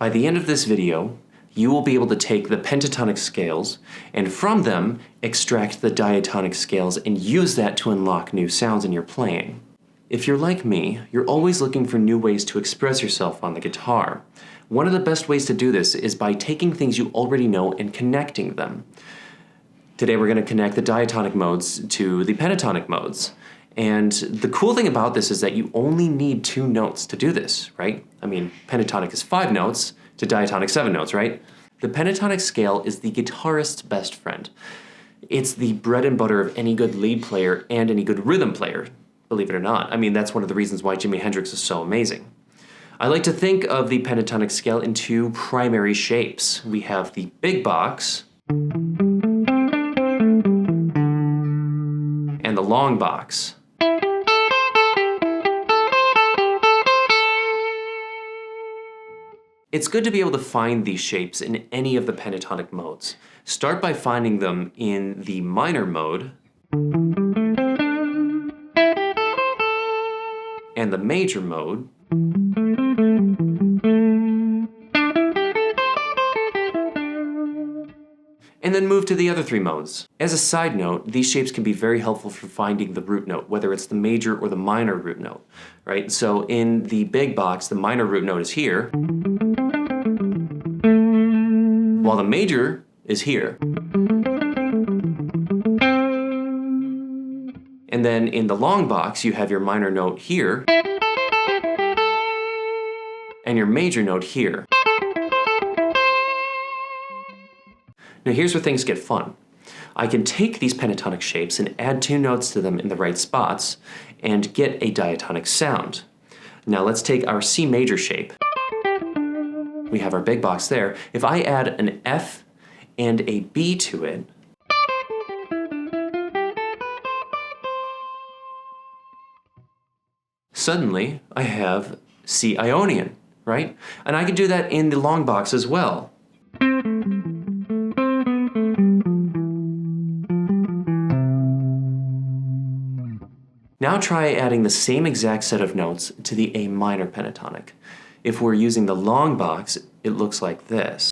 By the end of this video, you will be able to take the pentatonic scales and from them extract the diatonic scales and use that to unlock new sounds in your playing. If you're like me, you're always looking for new ways to express yourself on the guitar. One of the best ways to do this is by taking things you already know and connecting them. Today we're going to connect the diatonic modes to the pentatonic modes. And the cool thing about this is that you only need 2 notes to do this, right? I mean, pentatonic is 5 notes to diatonic 7 notes, right? The pentatonic scale is the guitarist's best friend. It's the bread and butter of any good lead player and any good rhythm player, believe it or not. I mean, that's one of the reasons why Jimi Hendrix is so amazing. I like to think of the pentatonic scale in 2 primary shapes. We have the big box and the long box. It's good to be able to find these shapes in any of the pentatonic modes. Start by finding them in the minor mode and the major mode, and then move to the other 3 modes. As a side note, these shapes can be very helpful for finding the root note, whether it's the major or the minor root note, right? So in the big box, the minor root note is here, while the major is here. And then in the long box, you have your minor note here, and your major note here. Now here's where things get fun. I can take these pentatonic shapes and add 2 notes to them in the right spots and get a diatonic sound. Now let's take our C major shape. We have our big box there. If I add an F and a B to it, suddenly I have C Ionian, right? And I can do that in the long box as well. Now try adding the same exact set of notes to the A minor pentatonic. If we're using the long box, it looks like this.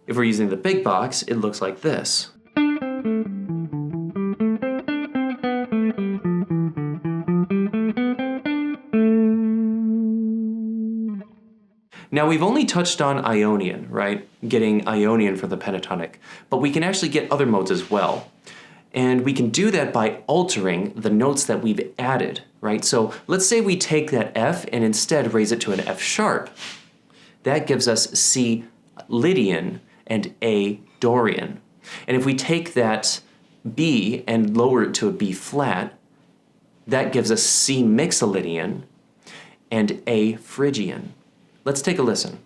If we're using the big box, it looks like this. Now we've only touched on Ionian, right? Getting Ionian from the pentatonic, but we can actually get other modes as well. And we can do that by altering the notes that we've added, right? So let's say we take that F and instead raise it to an F sharp. That gives us C Lydian and A Dorian. And if we take that B and lower it to a B flat, that gives us C Mixolydian and A Phrygian. Let's take a listen.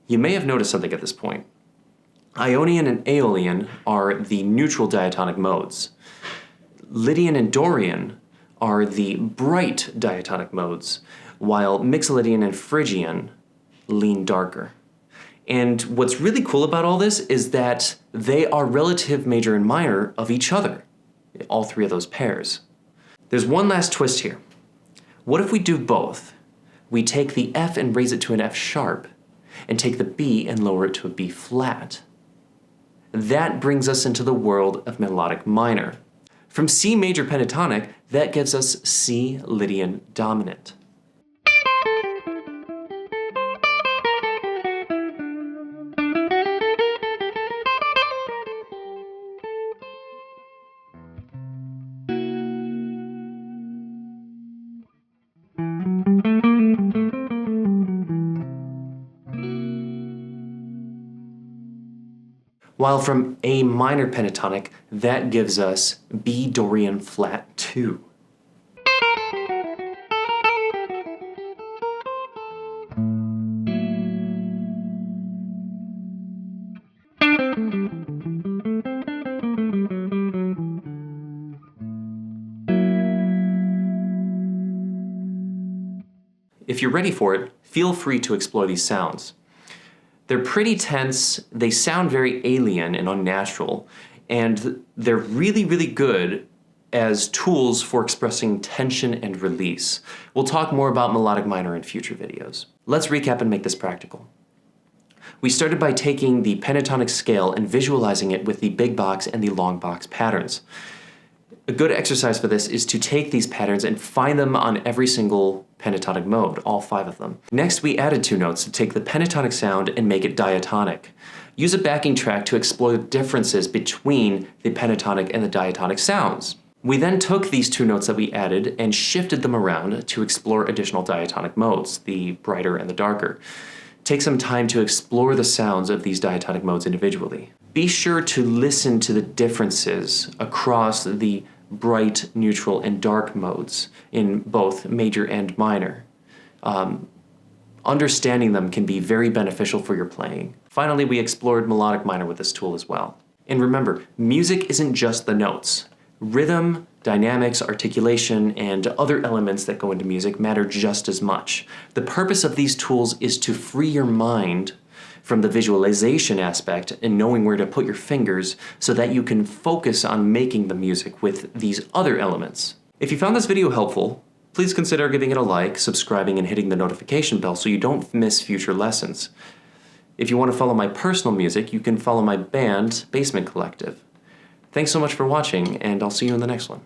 You may have noticed something at this point. Ionian and Aeolian are the neutral diatonic modes. Lydian and Dorian are the bright diatonic modes, while Mixolydian and Phrygian lean darker. And what's really cool about all this is that they are relative major and minor of each other, all 3 of those pairs. There's one last twist here. What if we do both? we take the F and raise it to an F sharp, and take the B and lower it to a B flat. That brings us into the world of melodic minor. From C major pentatonic, that gives us C Lydian dominant. While from A minor pentatonic, that gives us B Dorian flat 2. If you're ready for it, feel free to explore these sounds. They're pretty tense, they sound very alien and unnatural, and they're really, really good as tools for expressing tension and release. We'll talk more about melodic minor in future videos. Let's recap and make this practical. We started by taking the pentatonic scale and visualizing it with the big box and the long box patterns. A good exercise for this is to take these patterns and find them on every single pentatonic mode, all 5 of them. Next, we added 2 notes to take the pentatonic sound and make it diatonic. Use a backing track to explore the differences between the pentatonic and the diatonic sounds. We then took these 2 notes that we added and shifted them around to explore additional diatonic modes, the brighter and the darker. Take some time to explore the sounds of these diatonic modes individually. Be sure to listen to the differences across the bright, neutral, and dark modes in both major and minor. Understanding them can be very beneficial for your playing. Finally, we explored melodic minor with this tool as well. And remember, music isn't just the notes. Rhythm, dynamics, articulation, and other elements that go into music matter just as much. The purpose of these tools is to free your mind from the visualization aspect and knowing where to put your fingers so that you can focus on making the music with these other elements. If you found this video helpful, please consider giving it a like, subscribing, and hitting the notification bell so you don't miss future lessons. If you want to follow my personal music, you can follow my band, Basement Collective. Thanks so much for watching, and I'll see you in the next one.